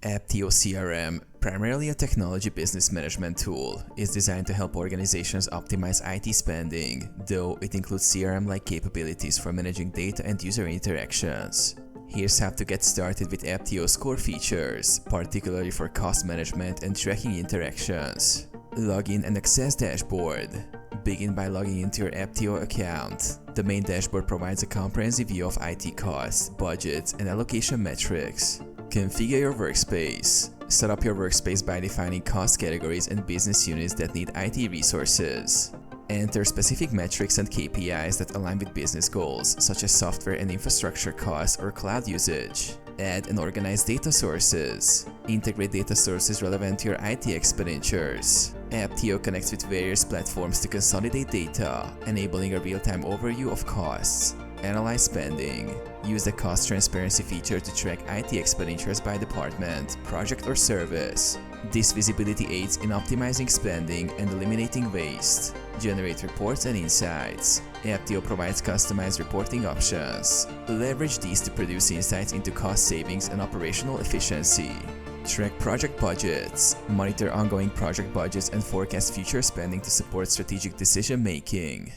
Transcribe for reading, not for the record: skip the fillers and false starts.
Apptio CRM, primarily a technology business management tool, is designed to help organizations optimize IT spending, though it includes CRM-like capabilities for managing data and user interactions. Here's how to get started with Apptio's core features, particularly for cost management and tracking interactions. Login and access dashboard. Begin by logging into your Apptio account. The main dashboard provides a comprehensive view of IT costs, budgets, and allocation metrics. Configure your workspace. Set up your workspace by defining cost categories and business units that need IT resources. Enter specific metrics and KPIs that align with business goals, such as software and infrastructure costs or cloud usage. Add and organize data sources. Integrate data sources relevant to your IT expenditures. Apptio connects with various platforms to consolidate data, enabling a real-time overview of costs. Analyze spending. Use the cost transparency feature to track IT expenditures by department, project, or service. This visibility aids in optimizing spending and eliminating waste. Generate reports and insights. Apptio provides customized reporting options. Leverage these to produce insights into cost savings and operational efficiency. Track project budgets. Monitor ongoing project budgets and forecast future spending to support strategic decision-making.